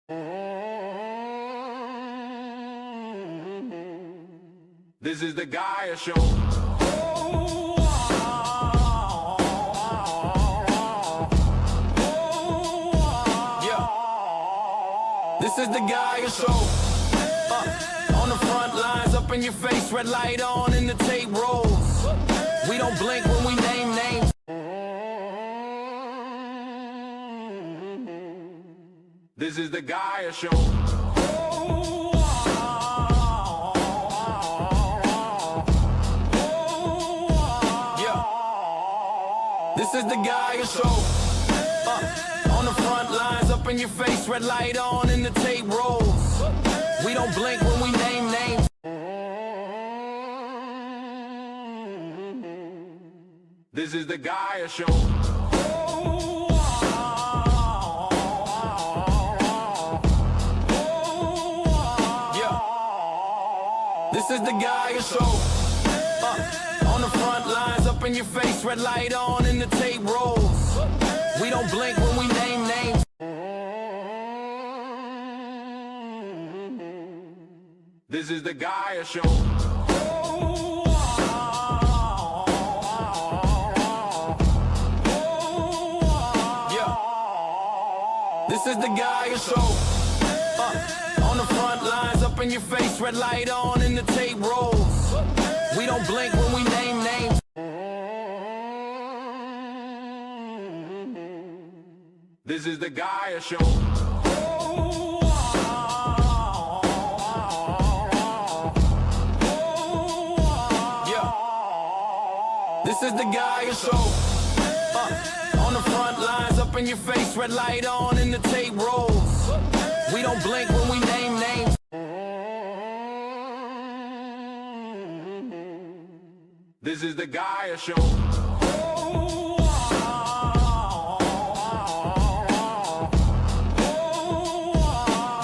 This is the Gaia Show. Yeah. This is the Gaia Show. On the front lines, up in your face, red light on and the tape rolls. We don't blink when we name names. This is the Gaia Show. Yeah. This is the Gaia Show. On the front lines, up in your face, red light on and the tape rolls. We don't blink when we name names. This is the Gaia Show. Yeah. This is the Gaia Show. On the front lines, up in your face, red light on and the tape rolls. We don't blink when we name names. This is the Gaia Show. Yeah. This is the Gaia Show. On the front lines, up in your face, red light on and the tape rolls. We don't blink when we name names. This is the Gaia Show. Yeah. This is the Gaia Show. On the front lines, up in your face, red light on and the tape rolls. We don't blink when we name names. This is the Gaia Show.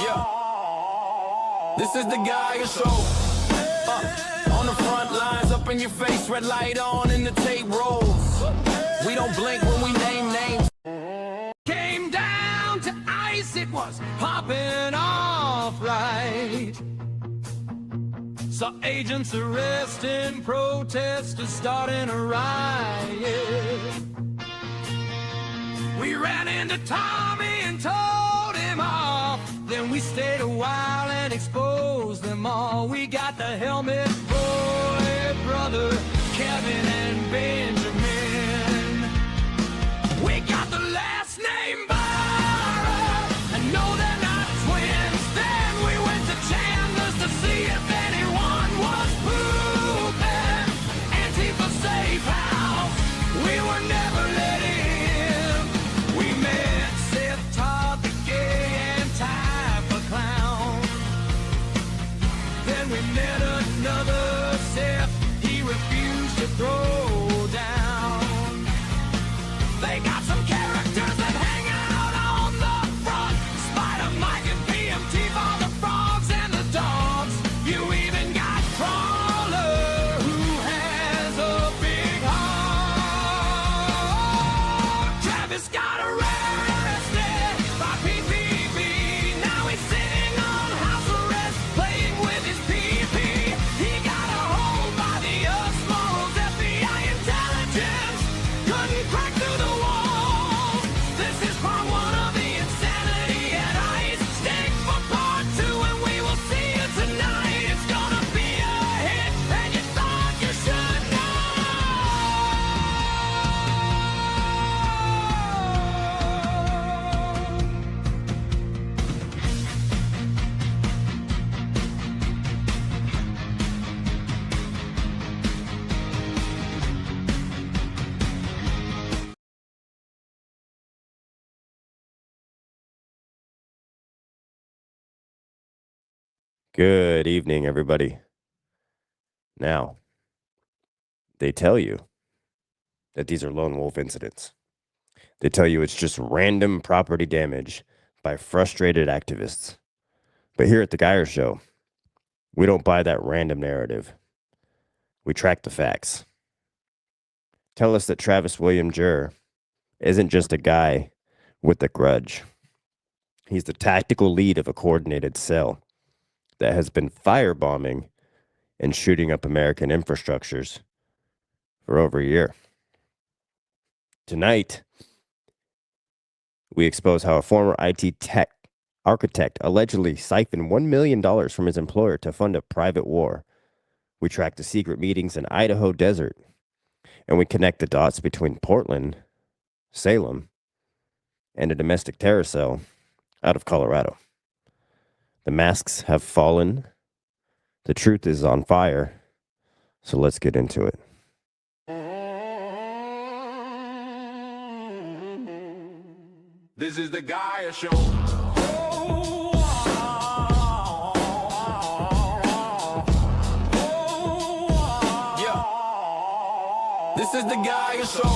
Yeah. This is the Gaia Show. On the front lines, up in your face, red light on and the tape rolls. We don't blink when we name names. Came down to ice, it was popping off right. Saw agents arresting protesters, starting a riot. We ran into Tommy and told him off. Then we stayed a while and exposed them all. We got the Helmet Boy, brother Kevin and Benjamin. We got the last name Barra, and no, they're not twins. Then we went to Chandler's to see if anyone was pooping. Antifa safe house, we were never let in. We met Seth Todd, the gay anti-fa clown. Then we met another Seth, he refused to throw down. They got some characters that hang out on the front. Spider Mike and PMT for the frogs and the dogs. You even got Crawler, who has a big heart. Travis got arrested by PPP. Now he's sitting on house arrest, playing with his PP. He got a hold by the Osmos FBI intelligence. Couldn't crack through the walls. This is part one of the insanity at ice. Stick for part two, and we will see you tonight. It's gonna be a hit, and you thought you should Good evening, everybody. Now, they tell you that these are lone wolf incidents. They tell you it's just random property damage by frustrated activists. But here at the Geyer Show, we don't buy that random narrative. We track the facts. Tell us that Travis William Juhr isn't just a guy with a grudge. He's the tactical lead of a coordinated cell that has been firebombing and shooting up American infrastructures for over a year. Tonight, we expose how a former IT tech architect allegedly siphoned $1 million from his employer to fund a private war. We track the secret meetings in Idaho desert, and we connect the dots between Portland, Salem, and a domestic terror cell out of Colorado. The masks have fallen. The truth is on fire. So let's get into it. This is the Gaia Show. Yeah. This is the Gaia Show.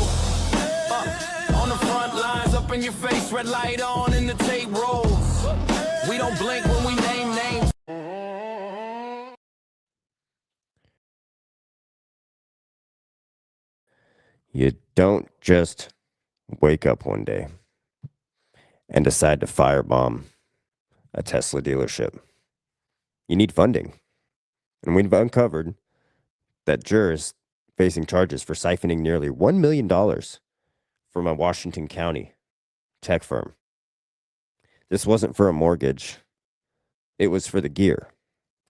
On the front lines, up in your face, red light on, and the tape rolls. We don't blink when we name names. You don't just wake up one day and decide to firebomb a Tesla dealership. You need funding. And we've uncovered that Juhr is facing charges for siphoning nearly $1 million from a Washington County tech firm. This wasn't for a mortgage. It was for the gear.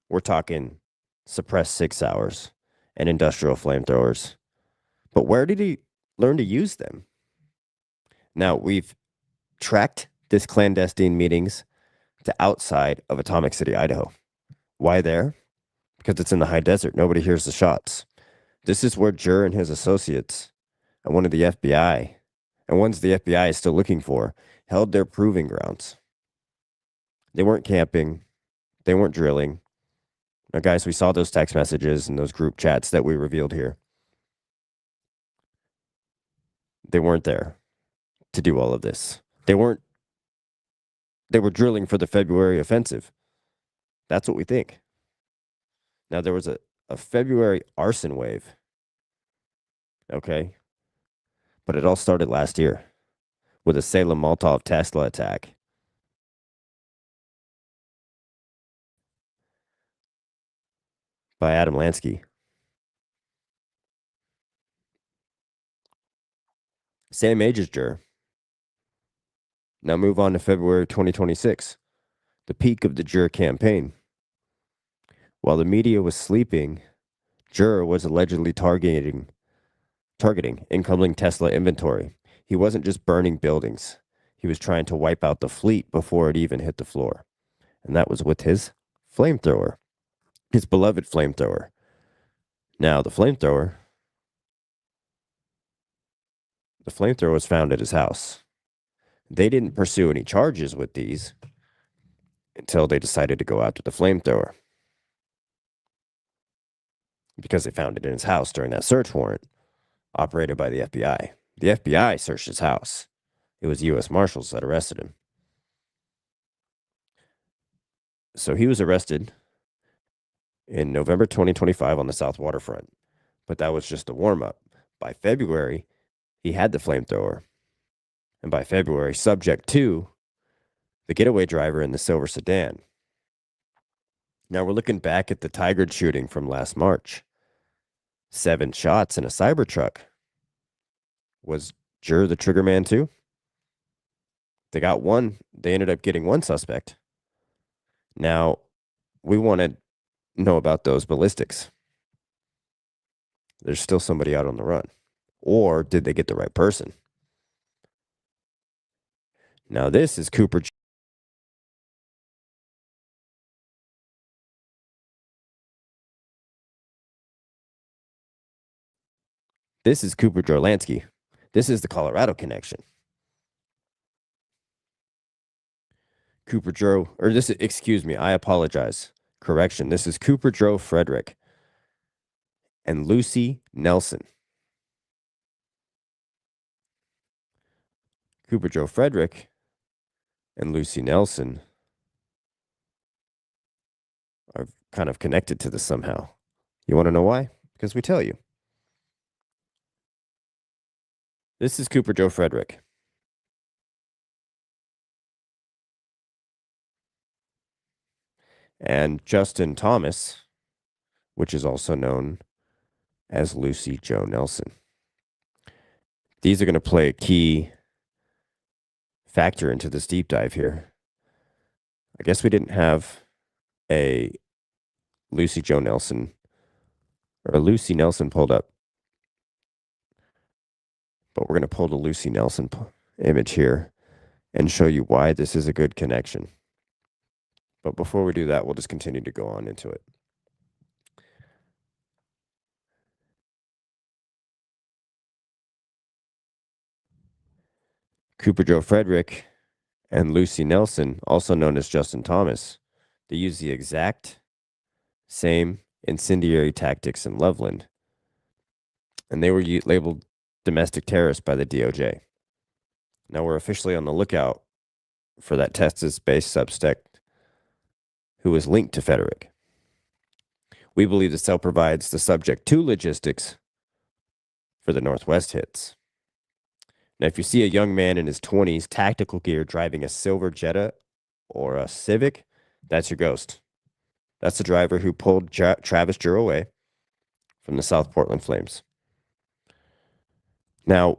We're talking suppressed 6 hours and industrial flamethrowers. But where did he learn to use them? Now, we've tracked this clandestine meetings to outside of Atomic City, Idaho. Why there? Because it's in the high desert. Nobody hears the shots. This is where Juhr and his associates and one of the FBI, and ones the FBI is still looking for, held their proving grounds. They weren't camping. They weren't drilling. Now, guys, we saw those text messages and those group chats that we revealed here. They weren't there to do all of this. They were drilling for the February offensive. That's what we think. Now, there was a February arson wave. Okay. But it all started last year with a Salem Molotov Tesla attack. By Adam Lansky. Same age as Juhr. Now move on to February 2026, the peak of the Juhr campaign. While the media was sleeping, Juhr was allegedly targeting incoming Tesla inventory. He wasn't just burning buildings. He was trying to wipe out the fleet before it even hit the floor. And that was with his flamethrower, his beloved flamethrower. Now, the flamethrower was found at his house. They didn't pursue any charges with these until they decided to go after the flamethrower, because they found it in his house during that search warrant operated by the FBI. The FBI searched his house. It was U.S. Marshals that arrested him. So he was arrested in November 2025 on the South Waterfront, but that was just a warm-up. By February, he had the flamethrower. And by February, subject to the getaway driver in the silver sedan. Now we're looking back at the Tigard shooting from last March. 7 shots in a Cybertruck. Was Juhr the trigger man too? They got one. They ended up getting one suspect. Now, we want to know about those ballistics. There's still somebody out on the run. Or did they get the right person? Now, this is Cooper. This is Cooper Jorlansky. This is the Colorado connection. Cooper Joe, or this, excuse me, I apologize. Correction. This is Cooper Joe Frederick and Lucy Nelson. Cooper Joe Frederick and Lucy Nelson are kind of connected to this somehow. You want to know why? Because we tell you. This is Cooper Joe Frederick. and Justin Thomas, which is also known as Lucy Joe Nelson. These are going to play a key factor into this deep dive here. I guess we didn't have a Lucy Joe Nelson or a Lucy Nelson pulled up, but we're going to pull the Lucy Nelson image here and show you why this is a good connection. But before we do that, we'll just continue to go on into it. Cooper Joe Frederick and Lucy Nelson, also known as Justin Thomas, they use the exact same incendiary tactics in Loveland, and they were labeled domestic terrorists by the DOJ. Now we're officially on the lookout for that Texas-based suspect who is linked to Frederick. We believe the cell provides the subject to logistics for the Northwest hits. Now, if you see a young man in his 20s, tactical gear, driving a silver Jetta or a Civic, that's your ghost. That's the driver who pulled Travis Juhr away from the South Portland Flames. Now,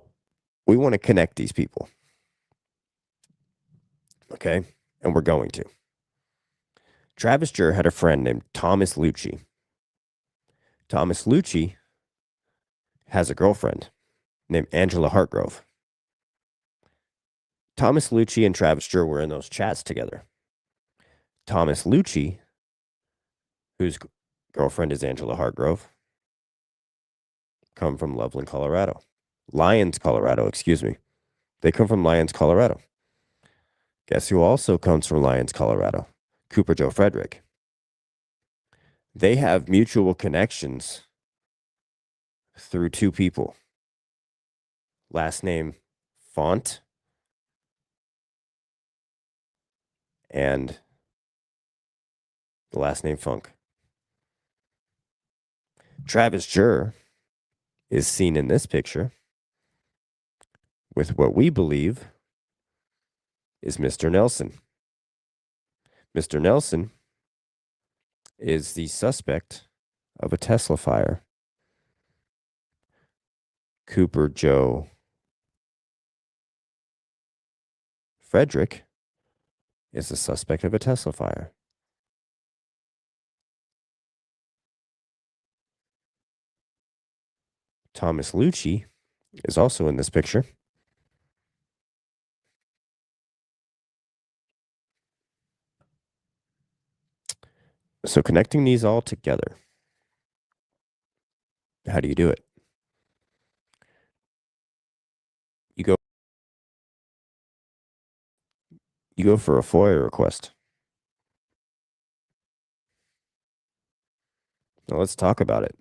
we want to connect these people. Okay? And we're going to. Travis Juhr had a friend named Thomas Lucci. Thomas Lucci has a girlfriend named Angela Hartgrove. Thomas Lucci and Travis Juhr were in those chats together. Thomas Lucci, whose girlfriend is Angela Hartgrove, come from Loveland, Colorado. Lyons, Colorado, excuse me. They come from Lyons, Colorado. Guess who also comes from Lyons, Colorado? Cooper Joe Frederick. They have mutual connections through two people. Last name Font and the last name Funk. Travis Juhr is seen in this picture with what we believe is Mr. Nelson. Mr. Nelson is the suspect of a Tesla fire. Cooper Joe Frederick is the suspect of a Tesla fire. Thomas Lucci is also in this picture. So connecting these all together, how do you do it? You go for a FOIA request. Now let's talk about it.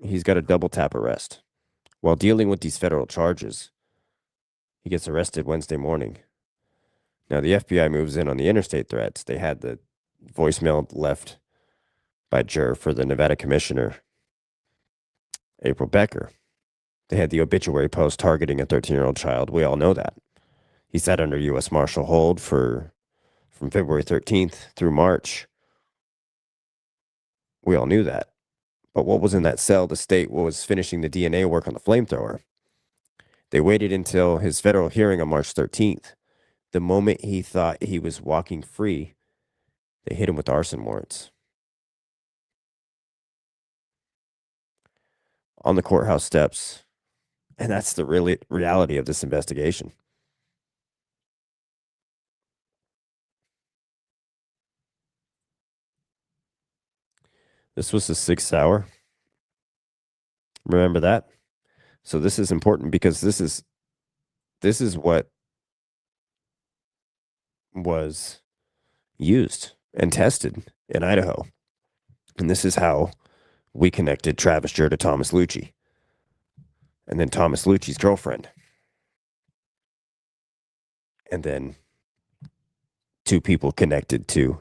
He's got a double tap arrest. While dealing with these federal charges, he gets arrested Wednesday morning. Now the FBI moves in on the interstate threats. They had the voicemail left by Juhr for the Nevada commissioner, April Becker. They had the obituary post targeting a 13-year-old child. We all know that. He sat under U.S. Marshal hold from February 13th through March. We all knew that. But what was in that cell to state what was finishing the DNA work on the flamethrower? They waited until his federal hearing on March 13th. The moment he thought he was walking free, they hit him with arson warrants. On the courthouse steps. And that's the reality of this investigation. This was the 6th hour. Remember that? So this is important because this is what was used and tested in Idaho. And this is how we connected Travis Juhr to Thomas Lucci. And then Thomas Lucci's girlfriend. And then two people connected to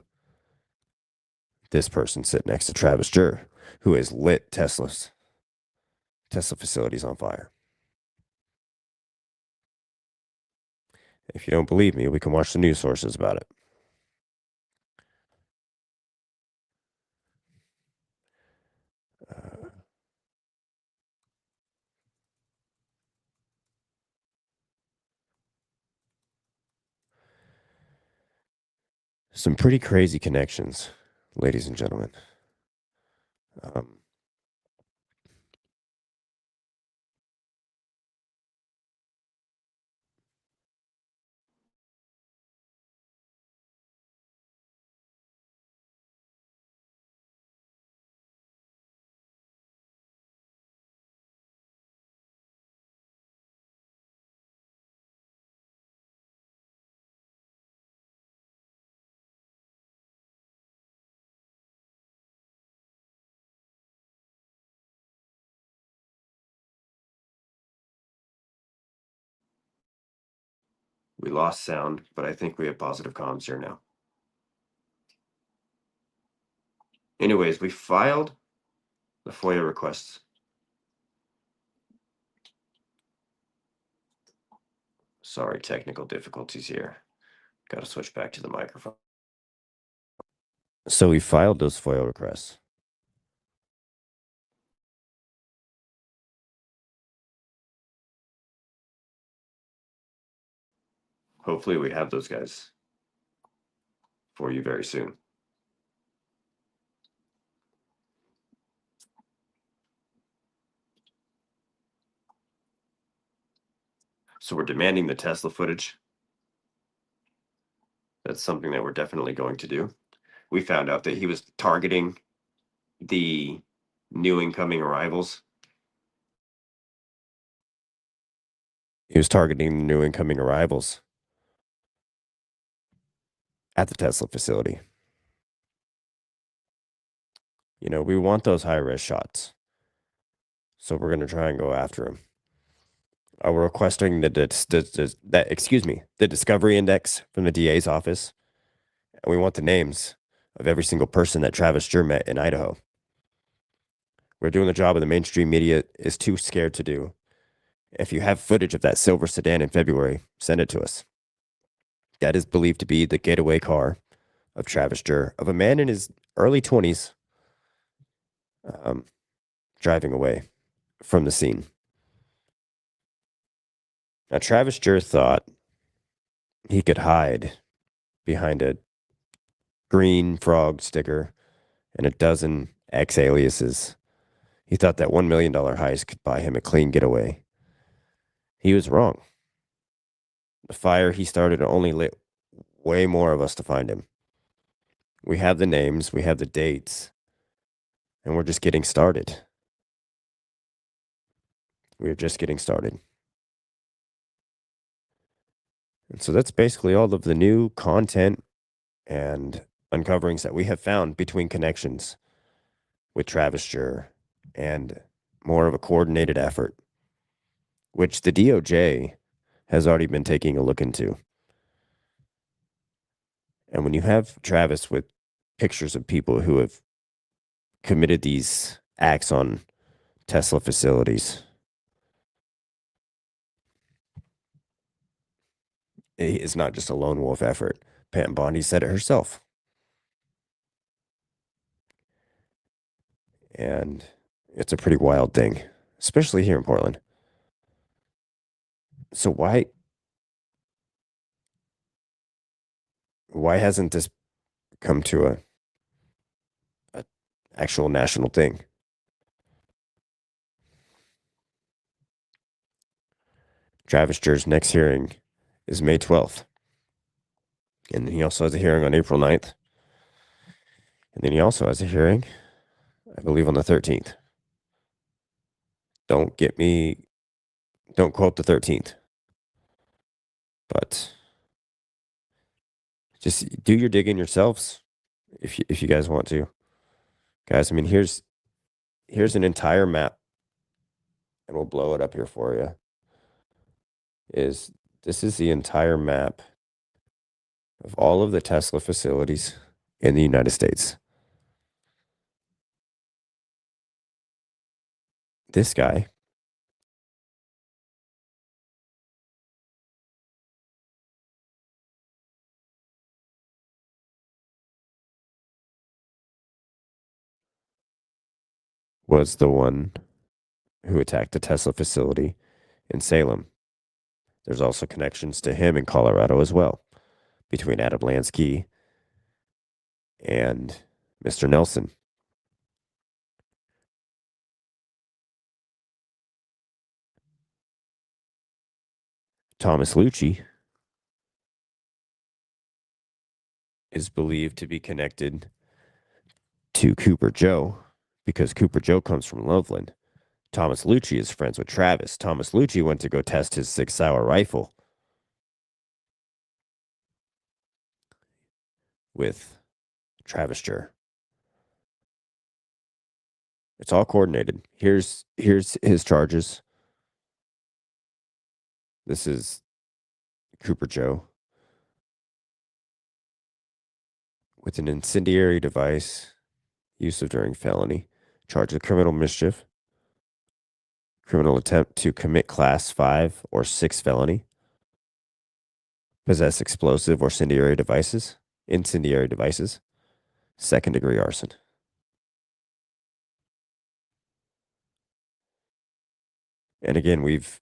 this person sitting next to Travis Juhr, who has lit Tesla facilities on fire. If you don't believe me, we can watch the news sources about it. Some pretty crazy connections, ladies and gentlemen. We lost sound, but I think we have positive comms here now. Anyways, we filed the FOIA requests. Sorry, technical difficulties here. Got to switch back to the microphone. So we filed those FOIA requests. Hopefully we have those guys for you very soon. So we're demanding the Tesla footage. That's something that we're definitely going to do. We found out that he was targeting the new incoming arrivals. He was targeting the new incoming arrivals at the Tesla facility. You know, we want those high-risk shots. So we're going to try and go after him. We're requesting the discovery index from the DA's office. And we want the names of every single person that Travis Juhr met in Idaho. We're doing the job of the mainstream media is too scared to do. If you have footage of that silver sedan in February, send it to us. That is believed to be the getaway car of Travis Juhr, of a man in his early 20s, driving away from the scene. Now, Travis Juhr thought he could hide behind a green frog sticker and a dozen X aliases. He thought that $1 million heist could buy him a clean getaway. He was wrong. The fire he started only lit way more of us to find him. We have the names, we have the dates, and we're just getting started. We're just getting started. And so that's basically all of the new content and uncoverings that we have found between connections with Travis Juhr, and more of a coordinated effort, which the DOJ has already been taking a look into. And when you have Travis with pictures of people who have committed these acts on Tesla facilities, it's not just a lone wolf effort. Pam Bondi said it herself. And it's a pretty wild thing, especially here in Portland. So why hasn't this come to a actual national thing? Travis Juhr's next hearing is May 12th. And then he also has a hearing on April 9th. And then he also has a hearing, I believe, on the 13th. Don't quote the 13th. But just do your digging yourselves if you guys want to. Guys, I mean, here's an entire map, and we'll blow it up here for you. This is the entire map of all of the Tesla facilities in the United States. This guy was the one who attacked the Tesla facility in Salem. There's also connections to him in Colorado as well, between Adam Lansky and Mr. Nelson. Thomas Lucci is believed to be connected to Cooper Joe because Cooper Joe comes from Loveland. Thomas Lucci is friends with Travis. Thomas Lucci went to go test his 6-hour rifle with Travis Juhr. It's all coordinated. Here's his charges. This is Cooper Joe with an incendiary device, use of during felony, charge of criminal mischief, criminal attempt to commit class 5 or 6 felony, possess explosive or incendiary devices, second degree arson. And again, we've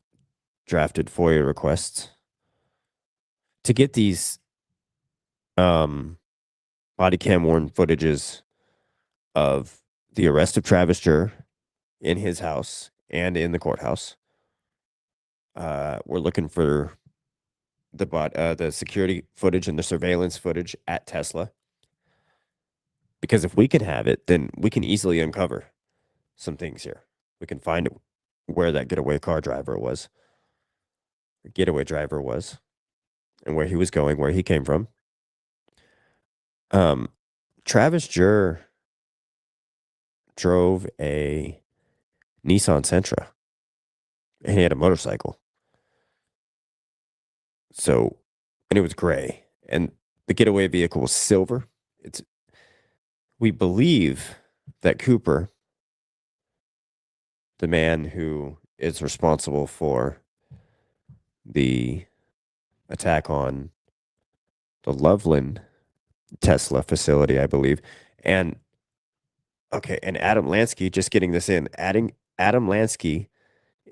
drafted FOIA requests to get these body cam worn footages of the arrest of Travis Juhr in his house and in the courthouse. We're looking for the security footage and the surveillance footage at Tesla. Because if we can have it, then we can easily uncover some things here. We can find where that getaway driver was, and where he was going, where he came from. Travis Juhr drove a Nissan Sentra, and he had a motorcycle. So, and it was gray, and the getaway vehicle was silver. We believe that Cooper, the man who is responsible for the attack on the Loveland Tesla facility, I believe, and Adam Lansky, just getting this in, Adam Lansky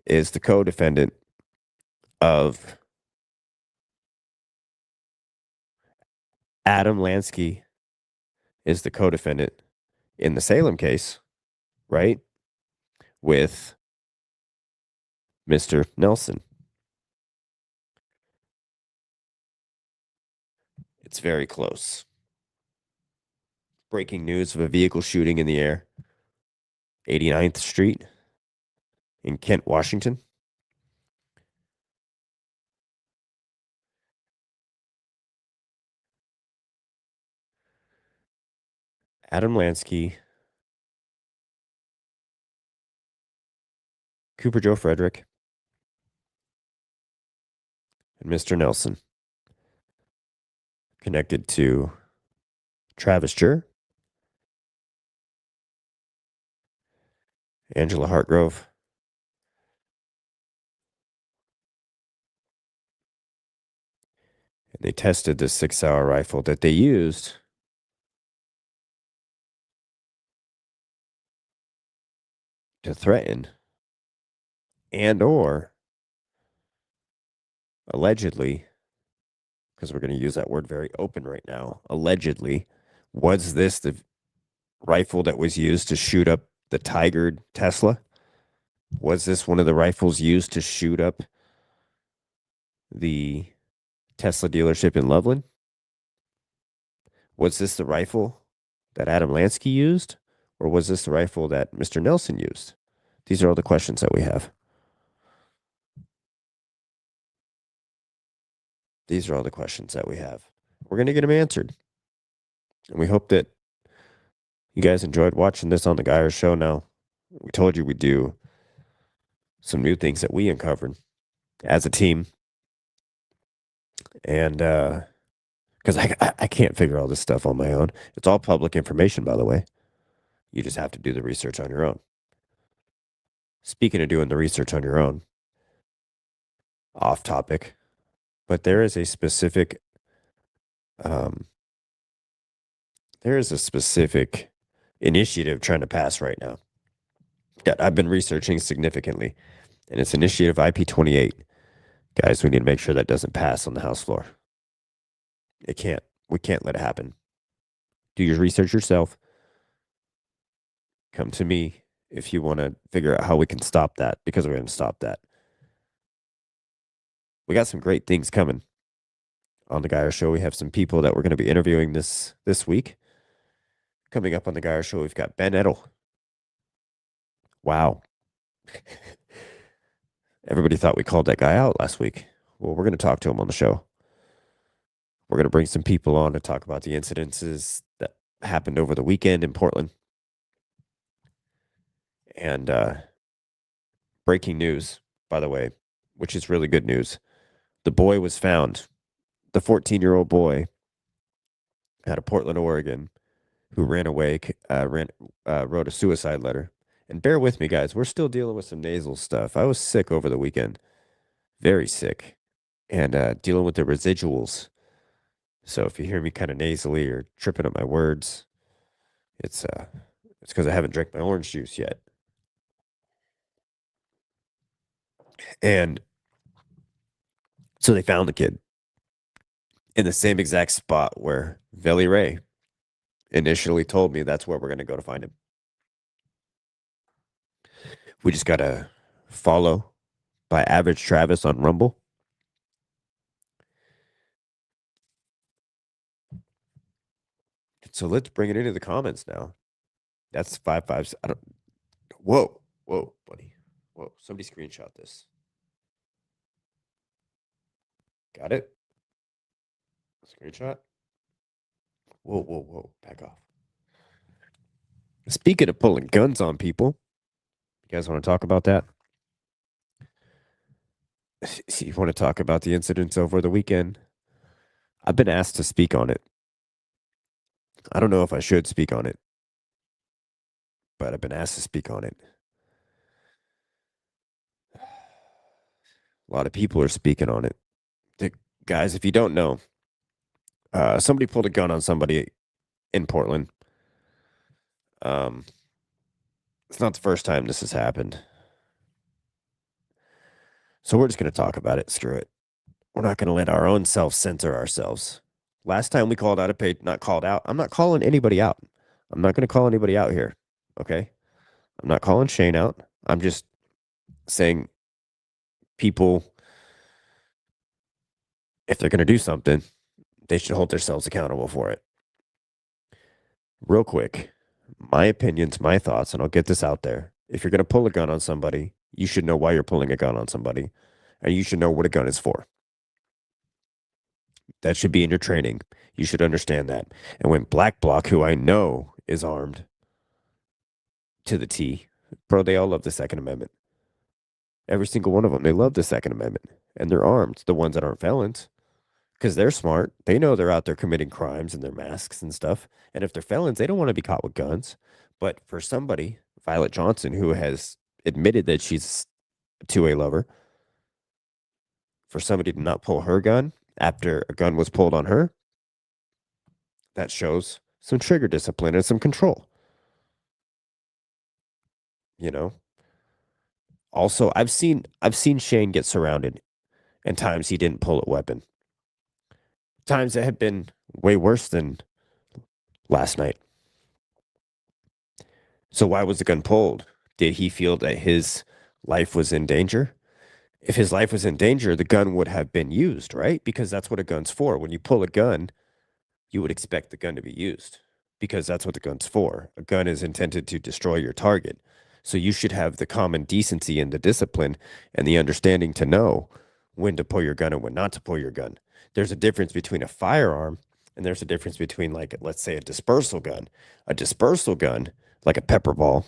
is the co-defendant of Adam Lansky is the co-defendant in the Salem case, right? With Mr. Nelson. It's very close. Breaking news of a vehicle shooting in the air, 89th Street in Kent, Washington. Adam Lansky, Cooper Joe Frederick, and Mr. Nelson connected to Travis Juhr, Angela Hartgrove, and they tested the 6-hour rifle that they used to threaten and or allegedly, because we're going to use that word very open right now, allegedly, was this the rifle that was used to shoot up the Tigered Tesla? Was this one of the rifles used to shoot up the Tesla dealership in Loveland? Was this the rifle that Adam Lansky used? Or was this the rifle that Mr. Nelson used? These are all the questions that we have. These are all the questions that we have. We're going to get them answered. And we hope that you guys enjoyed watching this on the Geyer Show. Now, we told you we'd do some new things that we uncovered as a team. And because I can't figure all this stuff on my own. It's all public information, by the way. You just have to do the research on your own. Speaking of doing the research on your own, off topic, but there is a specific initiative trying to pass right now that I've been researching significantly, and it's Initiative IP28. Guys, we need to make sure that doesn't pass on the House floor. It can't. We can't let it happen. Do your research yourself. Come to me if you want to figure out how we can stop that, because we're going to stop that. We got some great things coming on the Geyer Show. We have some people that we're going to be interviewing this week. Coming up on the Geyer Show, we've got Ben Edel. Wow. Everybody thought we called that guy out last week. Well, we're going to talk to him on the show. We're going to bring some people on to talk about the incidences that happened over the weekend in Portland. And breaking news, by the way, which is really good news. The boy was found. The 14-year-old boy out of Portland, Oregon, who ran away, wrote a suicide letter. And bear with me, guys. We're still dealing with some nasal stuff. I was sick over the weekend. Very sick. And dealing with the residuals. So if you hear me kind of nasally or tripping up my words, it's because I haven't drank my orange juice yet. And so they found the kid in the same exact spot where Veli Ray initially told me that's where we're going to go to find him. We just got to follow by Average Travis on Rumble. So let's bring it into the comments now. That's 5 5. I don't. Whoa, buddy. Whoa, somebody screenshot this. Got it? Screenshot? Whoa. Back off. Speaking of pulling guns on people, you guys want to talk about that? You want to talk about the incidents over the weekend? I've been asked to speak on it. I don't know if I should speak on it, but I've been asked to speak on it. A lot of people are speaking on it. Guys, if you don't know, somebody pulled a gun on somebody in Portland. It's not the first time this has happened. So we're just going to talk about it. Screw it. We're not going to let our own self censor ourselves. Last time we called out a page, not called out. I'm not calling anybody out. I'm not going to call anybody out here. Okay. I'm not calling Shane out. I'm just saying people, if they're going to do something, they should hold themselves accountable for it. Real quick, my opinions, my thoughts, and I'll get this out there. If you're going to pull a gun on somebody, you should know why you're pulling a gun on somebody, and you should know what a gun is for. That should be in your training. You should understand that. And when Black Bloc, who I know is armed to the T, bro, they all love the Second Amendment. Every single one of them, they love the Second Amendment. And they're armed, the ones that aren't felons, because they're smart. They know they're out there committing crimes in their masks and stuff. And if they're felons, they don't want to be caught with guns. But for somebody, Violet Johnson, who has admitted that she's a 2A lover, for somebody to not pull her gun after a gun was pulled on her, that shows some trigger discipline and some control. You know? Also, I've seen Shane get surrounded, and times he didn't pull a weapon. Times that have been way worse than last night. So why was the gun pulled? Did he feel that his life was in danger? If his life was in danger, the gun would have been used, right? Because that's what a gun's for. When you pull a gun, you would expect the gun to be used because that's what the gun's for. A gun is intended to destroy your target. So you should have the common decency and the discipline and the understanding to know when to pull your gun and when not to pull your gun. There's a difference between a firearm and there's a difference between, like, let's say, a dispersal gun. A dispersal gun, like a pepper ball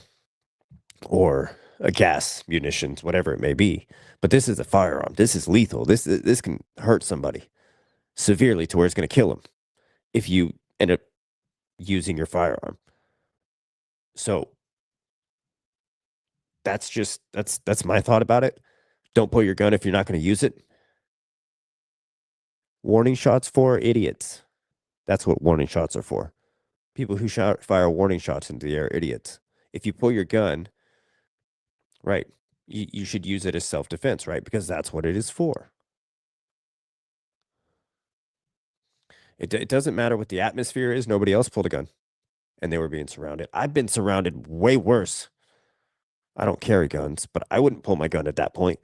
or a gas munitions, whatever it may be. But this is a firearm. This is lethal. This can hurt somebody severely to where it's going to kill them if you end up using your firearm. So that's my thought about it. Don't pull your gun if you're not going to use it. Warning shots for idiots. That's what warning shots are for. People who fire warning shots into the air are idiots. If you pull your gun, right, you should use it as self-defense, right? Because that's what it is for. It doesn't matter what the atmosphere is. Nobody else pulled a gun, and they were being surrounded. I've been surrounded way worse. I don't carry guns, but I wouldn't pull my gun at that point.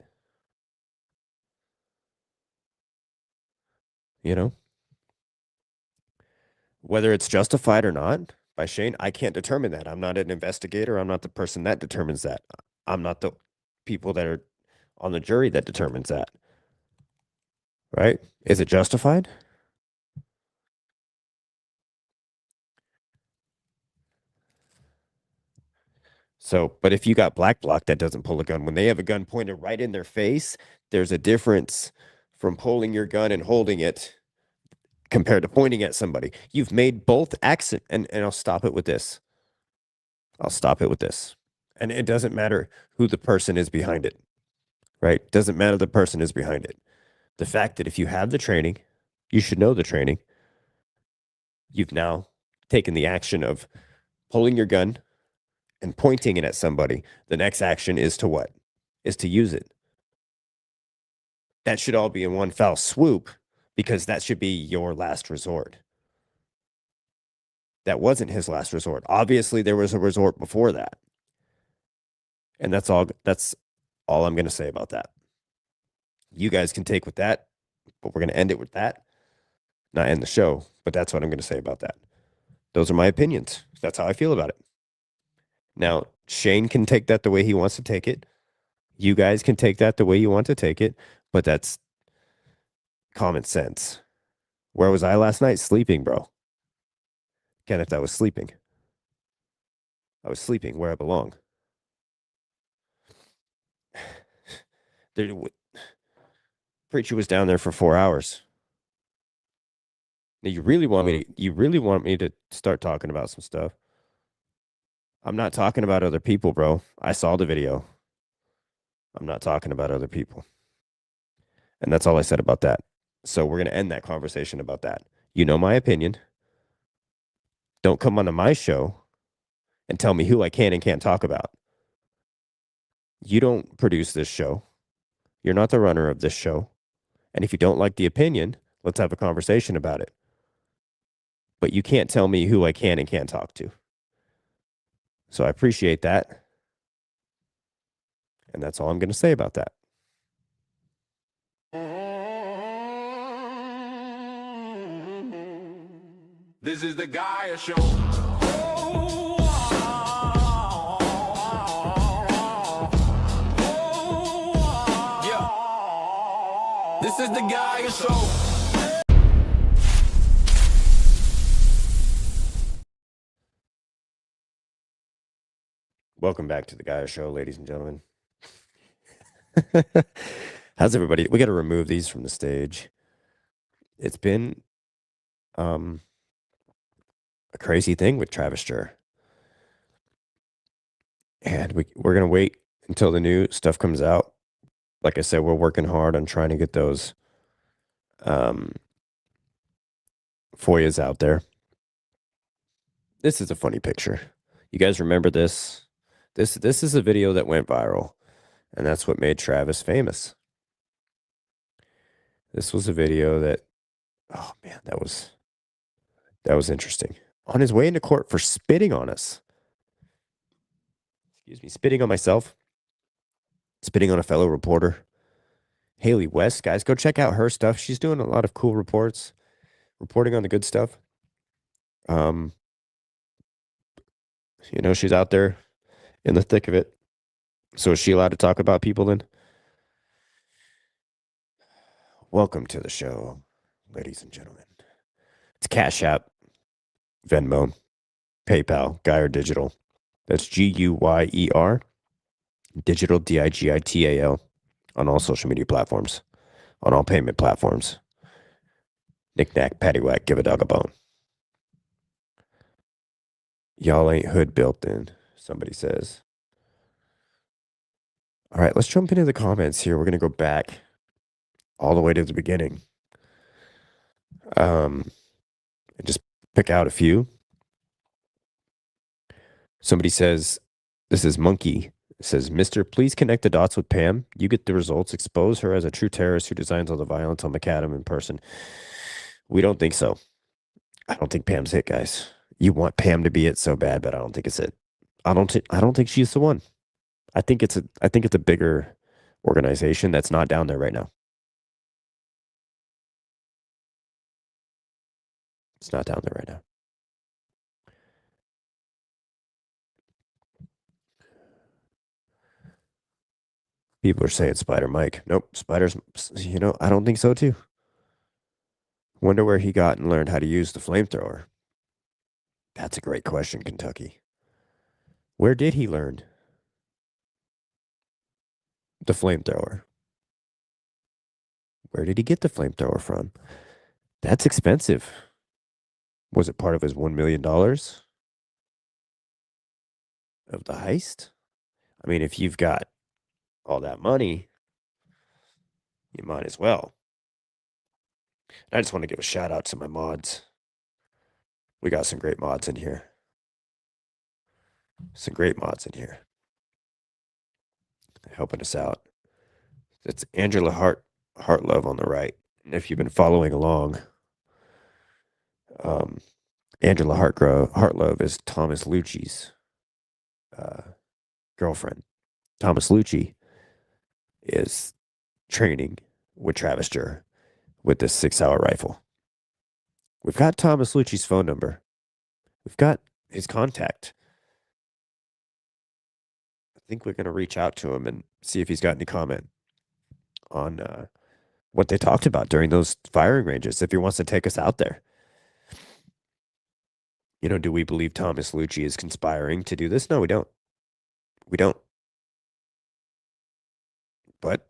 You know, whether it's justified or not by Shane, I can't determine that. I'm not an investigator. I'm not the person that determines that. I'm not the people that are on the jury that determines that. Right? Is it justified? So, but if you got black bloc that doesn't pull a gun, when they have a gun pointed right in their face, there's a difference from pulling your gun and holding it compared to pointing at somebody. You've made both accent, and I'll stop it with this. I'll stop it with this. And it doesn't matter who the person is behind it, right? Doesn't matter the person is behind it. The fact that if you have the training, you should know the training. You've now taken the action of pulling your gun and pointing it at somebody. The next action is to what? Is to use it. That should all be in one foul swoop because that should be your last resort. That wasn't his last resort. Obviously, there was a resort before that. And that's all I'm going to say about that. You guys can take with that, but we're going to end it with that. Not end the show, but that's what I'm going to say about that. Those are my opinions. That's how I feel about it. Now, Shane can take that the way he wants to take it. You guys can take that the way you want to take it, but that's common sense. Where was I last night? Sleeping, bro. Kenneth, I was sleeping. I was sleeping where I belong. Preacher was down there for 4 hours. Now, you really want me to start talking about some stuff? I'm not talking about other people, bro. I saw the video. I'm not talking about other people. And that's all I said about that. So we're going to end that conversation about that. You know my opinion. Don't come onto my show and tell me who I can and can't talk about. You don't produce this show. You're not the runner of this show. And if you don't like the opinion, let's have a conversation about it. But you can't tell me who I can and can't talk to. So I appreciate that. And that's all I'm going to say about that. This is the Gaia Show. Yeah. This is the Gaia Show. Welcome back to the Gaia Show, ladies and gentlemen. How's everybody? We got to remove these from the stage. It's been a crazy thing with Travis Juhr. And we're going to wait until the new stuff comes out. Like I said, we're working hard on trying to get those FOIAs out there. This is a funny picture. You guys remember this? This is a video that went viral, and that's what made Travis famous. This was a video that, oh man, that was interesting. On his way into court for spitting on us. Excuse me, spitting on myself. Spitting on a fellow reporter. Haley West, guys, go check out her stuff. She's doing a lot of cool reports, reporting on the good stuff. You know, she's out there in the thick of it. So is she allowed to talk about people then? Welcome to the show, ladies and gentlemen. It's Cash App, Venmo, PayPal, Guyer Digital. That's Guyer, Digital, Digital, on all social media platforms, on all payment platforms. Knick-knack, paddywhack, give a dog a bone. Y'all ain't hood built in, somebody says. All right, let's jump into the comments here. We're going to go back all the way to the beginning. And just pick out a few. Somebody says, this is Monkey. It says, Mister, please connect the dots with Pam. You get the results. Expose her as a true terrorist who designs all the violence on McAdam in person. We don't think so. I don't think Pam's it, guys. You want Pam to be it so bad, but I don't think it's it. I don't think she's the one. I think it's a bigger organization that's not down there right now. It's not down there right now. People are saying Spider Mike. Nope, Spider's, I don't think so too. Wonder where he got and learned how to use the flamethrower. That's a great question, Kentucky. Where did he learn the flamethrower? Where did he get the flamethrower from? That's expensive. Was it part of his $1 million of the heist? I mean, if you've got all that money, you might as well. I just want to give a shout out to my mods. We got some great mods in here. Some great mods in here helping us out. It's Angela Hartlove on the right. And if you've been following along, Angela Hartlove is Thomas Lucci's girlfriend. Thomas Lucci is training with Travis Juhr with this 6-hour rifle. We've got Thomas Lucci's phone number. We've got his contact. I think we're going to reach out to him and see if he's got any comment on what they talked about during those firing ranges, if he wants to take us out there. Do we believe Thomas Lucci is conspiring to do this? No, we don't. We don't. But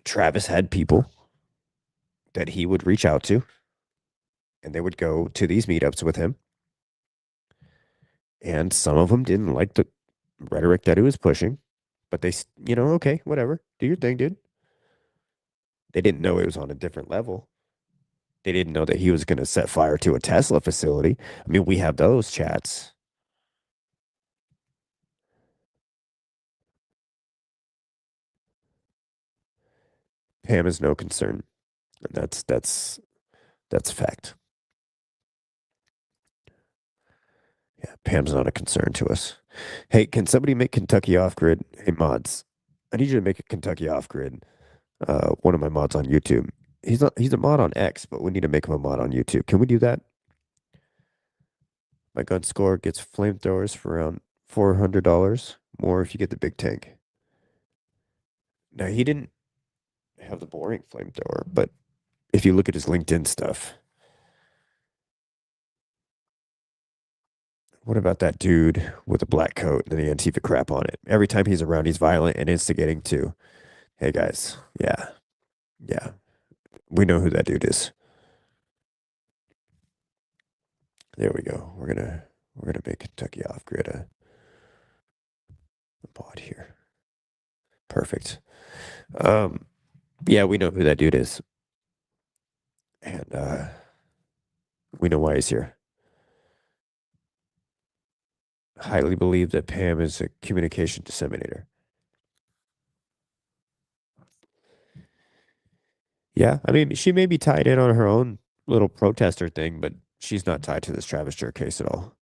Travis had people that he would reach out to, and they would go to these meetups with him. And some of them didn't like the rhetoric that he was pushing, but they, okay, whatever. Do your thing, dude. They didn't know it was on a different level. They didn't know that he was going to set fire to a Tesla facility. I mean, we have those chats. Pam is no concern. And that's a fact. Yeah, Pam's not a concern to us. Hey, can somebody make Kentucky off grid? Hey, mods, I need you to make a Kentucky off grid. One of my mods on YouTube. He's a mod on X, but we need to make him a mod on YouTube. Can we do that? My gun score gets flamethrowers for around $400 more if you get the big tank. Now, he didn't have the boring flamethrower, but if you look at his LinkedIn stuff, what about that dude with the black coat and the Antifa crap on it? Every time he's around, he's violent and instigating too. Hey guys, yeah, we know who that dude is. There we go. We're gonna make Kentucky off grid a mod here. Perfect. Yeah, we know who that dude is, and we know why he's here. Highly believe that Pam is a communication disseminator. Yeah, I mean, she may be tied in on her own little protester thing, but she's not tied to this Travis Juhr case at all.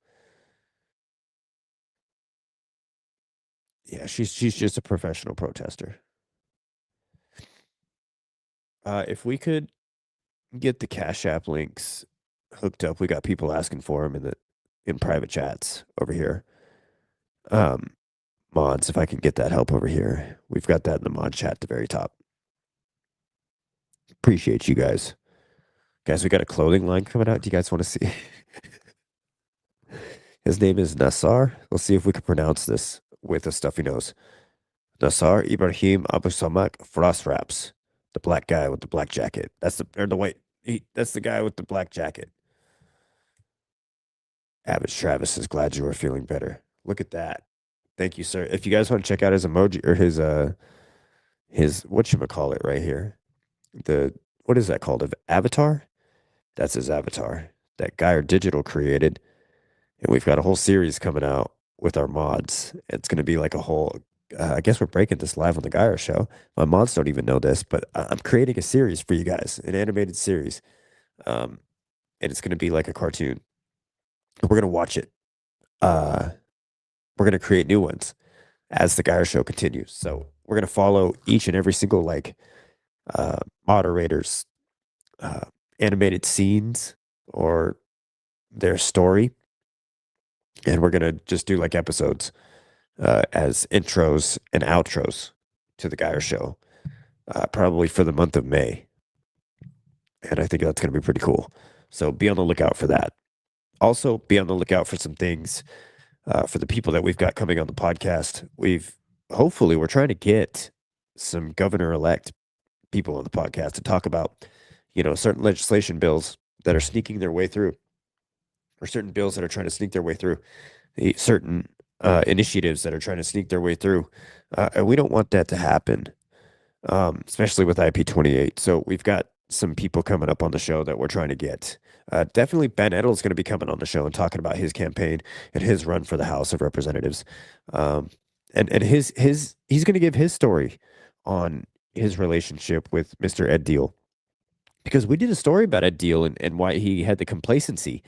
Yeah, she's just a professional protester. If we could get the Cash App links hooked up, we got people asking for them in private chats over here. Mods, if I can get that help over here, we've got that in the mod chat at the very top. Appreciate you guys. Guys, we got a clothing line coming out. Do you guys want to see? His name is Nassar. We'll see if we can pronounce this with the stuff he knows. Nassar Ibrahim Abu Samak Frost Wraps. The black guy with the black jacket. That's the guy with the black jacket. Average Travis is glad you are feeling better. Look at that. Thank you, sir. If you guys want to check out his emoji or his whatchamacallit right here. What is that called? An avatar? That's his avatar. That Geyer Digital created. And we've got a whole series coming out with our mods. It's going to be like a whole, I guess we're breaking this live on the Geyer show. My mods don't even know this, but I'm creating a series for you guys, an animated series. and it's going to be like a cartoon. We're going to watch it. We're going to create new ones as the Geyer Show continues. So we're going to follow each and every single moderator's uh, animated scenes or their story, and we're going to just do like episodes as intros and outros to the Geyer Show, probably for the month of May. And I think that's going to be pretty cool. So be on the lookout for that. Also, be on the lookout for some things for the people that we've got coming on the podcast. We're trying to get some governor-elect people on the podcast to talk about, certain legislation bills that are sneaking their way through, or certain bills that are trying to sneak their way through, certain initiatives that are trying to sneak their way through. And we don't want that to happen, especially with IP28. So we've got some people coming up on the show that we're trying to get. Definitely Ben Edel's going to be coming on the show and talking about his campaign and his run for the House of Representatives. And he's going to give his story on his relationship with Mr. Ed Deal, because we did a story about Ed Deal and why he had the complacency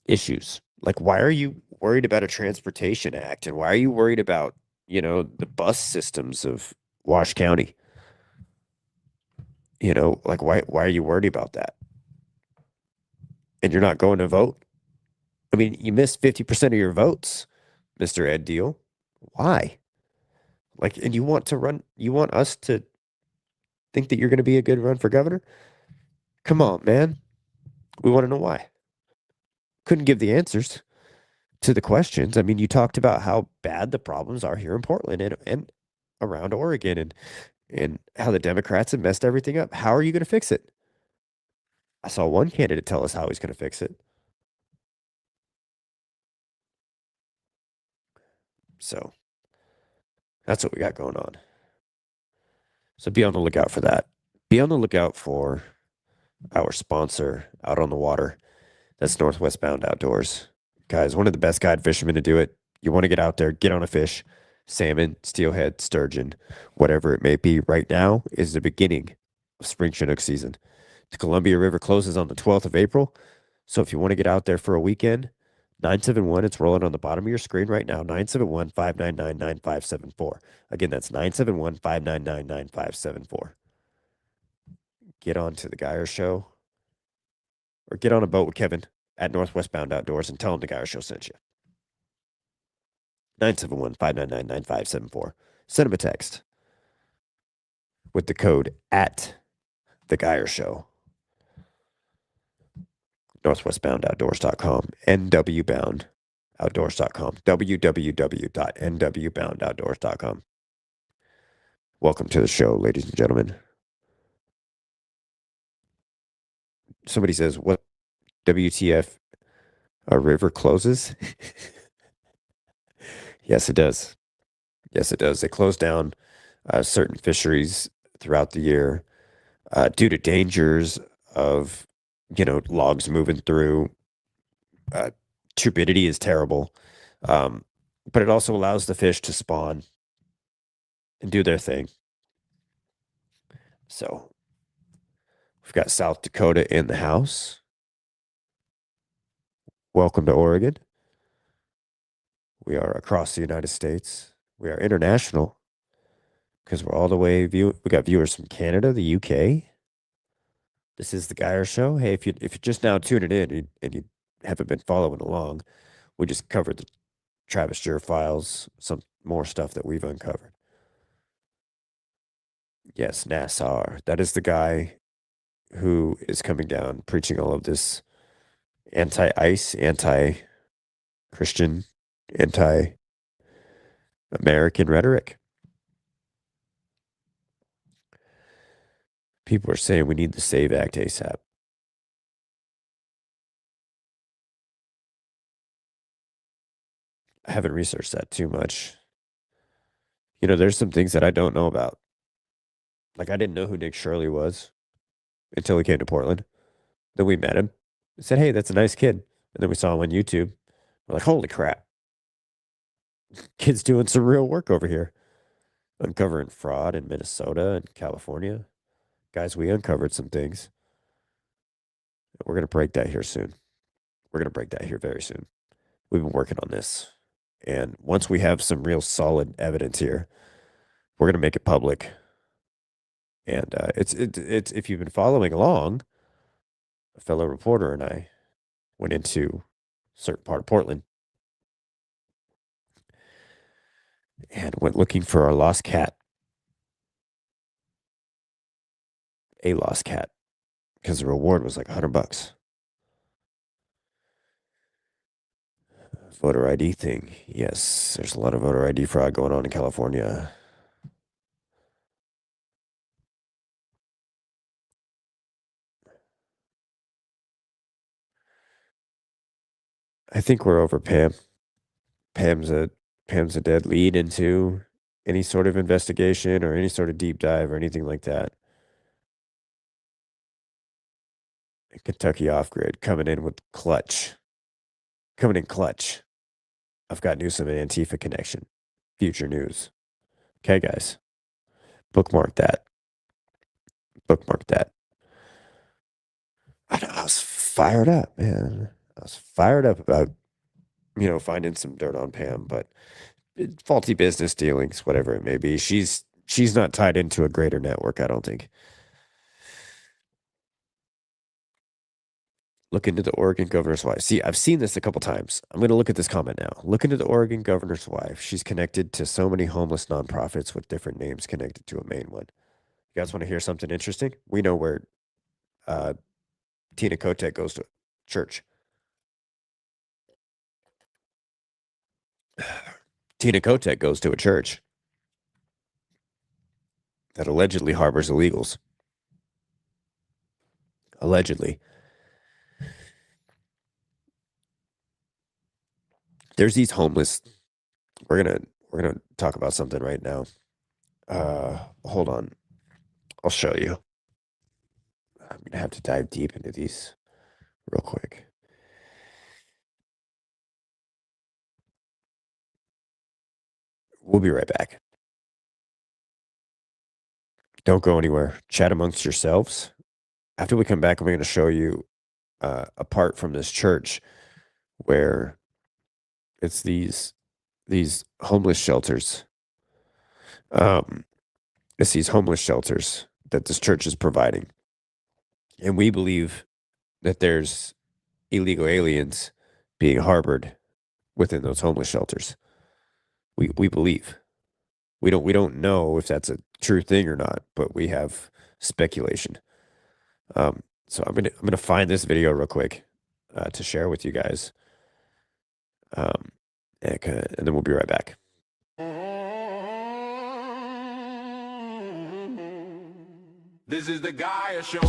issues. Like, why are you worried about a transportation act, and why are you worried about, the bus systems of Wash County? Like, why are you worried about that? And you're not going to vote? I mean, you missed 50% of your votes, Mr. Ed Deal. Why? Like, and you want us to think that you're going to be a good run for governor? Come on, man. We want to know why. Couldn't give the answers to the questions. I mean, you talked about how bad the problems are here in Portland and around Oregon, and how the Democrats have messed everything up. How are you going to fix it? I saw one candidate tell us how he's going to fix it. So that's what we got going on. So be on the lookout for that. Be on the lookout for our sponsor out on the water. That's Northwest Bound Outdoors. Guys, one of the best guide fishermen to do it. You want to get out there, get on a fish, salmon, steelhead, sturgeon, whatever it may be. Right now is the beginning of spring Chinook season. The Columbia River closes on the 12th of April. So if you want to get out there for a weekend, 971, it's rolling on the bottom of your screen right now, 971-599-9574. Again, that's 971-599-9574. Get on to the Geyer Show, or get on a boat with Kevin at Northwest Bound Outdoors and tell him the Geyer Show sent you. 971-599-9574. Send him a text with the code at the Geyer Show. NorthwestBoundOutdoors.com, NWBoundOutdoors.com, www.nwboundoutdoors.com. Welcome to the show, ladies and gentlemen. Somebody says, what, WTF, a river closes? Yes, it does. Yes, it does. They close down certain fisheries throughout the year due to dangers of, logs moving through. Turbidity is terrible. But it also allows the fish to spawn and do their thing. So we've got South Dakota in the house. Welcome to Oregon. We are across the United States. We are international because we're all the way we got viewers from Canada, the UK. This is the Geyer Show. Hey, if you're just now tuning in and you haven't been following along, we just covered the Travis Juhr files, some more stuff that we've uncovered. Yes, Nassar. That is the guy who is coming down preaching all of this anti-ICE, anti-Christian, anti-American rhetoric. People are saying we need the SAVE Act ASAP. I haven't researched that too much. There's some things that I don't know about. Like, I didn't know who Nick Shirley was until he came to Portland. Then we met him. I said, hey, that's a nice kid. And then we saw him on YouTube. We're like, holy crap. Kid's doing some real work over here. Uncovering fraud in Minnesota and California. Guys, we uncovered some things. We're going to break that here soon. We're going to break that here very soon. We've been working on this. And once we have some real solid evidence here, we're going to make it public. And it's if you've been following along, a fellow reporter and I went into a certain part of Portland and went looking for our lost cat. A lost cat. Because the reward was like $100. Voter ID thing. Yes, there's a lot of voter ID fraud going on in California. I think we're over Pam. Pam's a dead lead into any sort of investigation or any sort of deep dive or anything like that. Kentucky off grid coming in with clutch. Coming in clutch. I've got Newsom and Antifa connection. Future news. Okay, guys. Bookmark that. Bookmark that. I was fired up, man. I was fired up about, finding some dirt on Pam, but faulty business dealings, whatever it may be. She's not tied into a greater network, I don't think. Look into the Oregon governor's wife. See, I've seen this a couple times. I'm going to look at this comment now. Look into the Oregon governor's wife. She's connected to so many homeless nonprofits with different names connected to a main one. You guys want to hear something interesting? We know where Tina Kotek goes to church. Tina Kotek goes to a church that allegedly harbors illegals. Allegedly. There's these homeless. We're gonna talk about something right now. Hold on. I'll show you. I'm gonna have to dive deep into these real quick. We'll be right back. Don't go anywhere. Chat amongst yourselves. After we come back, I'm going to show you apart from this church where it's these homeless shelters. It's these homeless shelters that this church is providing. And we believe that there's illegal aliens being harbored within those homeless shelters. We believe. We don't know if that's a true thing or not, but we have speculation. So I'm gonna find this video real quick to share with you guys, and then we'll be right back. This is the Gaia Show.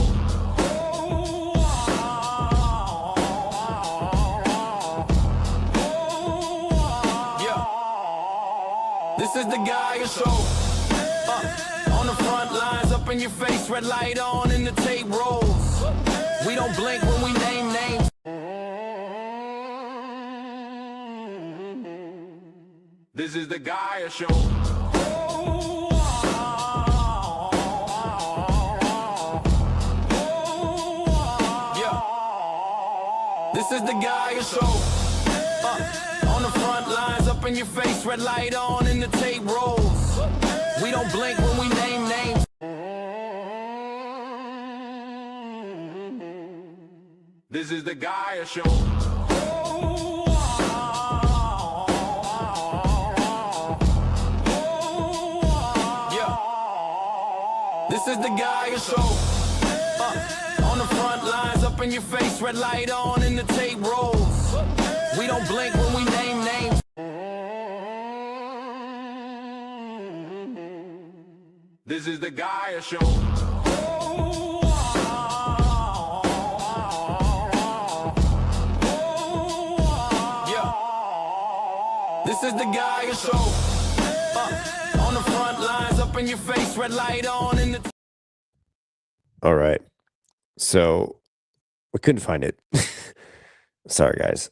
Yeah. This is the Gaia Show. On the front lines, up in your face, red light on, and the tape rolls. We don't blink when we name names. This is the Gaia Show. This is the Gaia Show. On the front lines, up in your face, red light on, and the tape rolls. We don't blink when we name names. This is the Gaia Show. Yeah. This is the Gaia Show. On the front lines, up in your face, red light on, and the tape rolls. We don't blink when we name names. This is the Gaia Show. Yeah. This is the Gaia Show. On the front lines, up in your face, red light on, and the. All right. So we couldn't find it. Sorry, guys.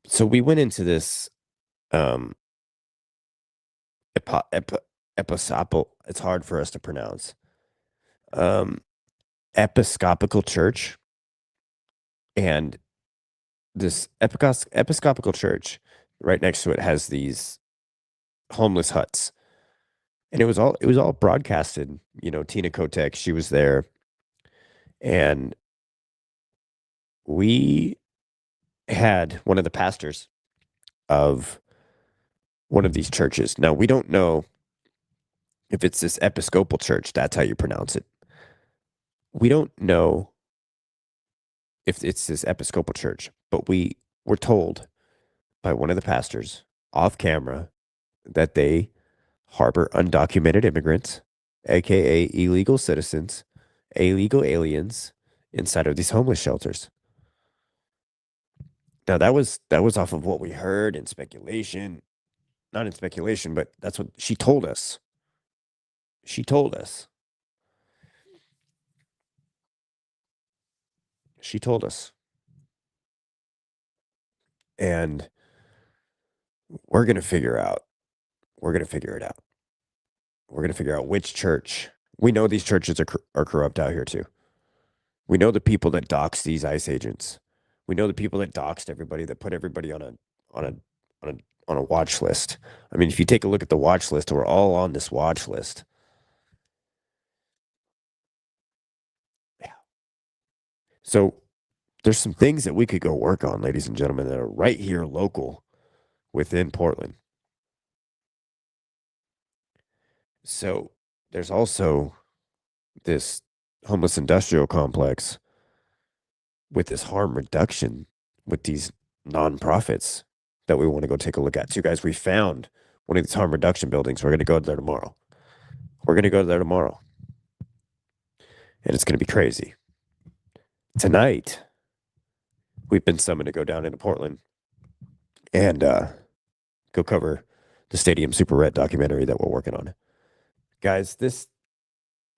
So we went into this episcopal. It's hard for us to pronounce. Episcopal church And this Episcopal church right next to it has these homeless huts. And it was all broadcasted. Tina Kotek, she was there. And we had one of the pastors of one of these churches. Now, we don't know if it's this Episcopal church, that's how you pronounce it. We don't know if it's this Episcopal church, but we were told by one of the pastors off camera that they harbor undocumented immigrants, aka illegal citizens, illegal aliens inside of these homeless shelters. Now that was off of what we heard in speculation, not in speculation, but that's what she told us. She told us. She told us. And we're going to figure out. We're going to figure it out. We're going to figure out which church. We know these churches are corrupt out here too. We know the people that doxed these ICE agents. We know the people that doxed everybody, that put everybody on a watch list. I mean, if you take a look at the watch list, we're all on this watch list. Yeah. So there's some things that we could go work on, ladies and gentlemen, that are right here local within Portland. So there's also this homeless industrial complex with this harm reduction with these nonprofits that we want to go take a look at too, guys. We found one of these harm reduction buildings. We're going to go there tomorrow. And it's going to be crazy. Tonight, we've been summoned to go down into Portland and go cover the Stadium Super Red documentary that we're working on. Guys, this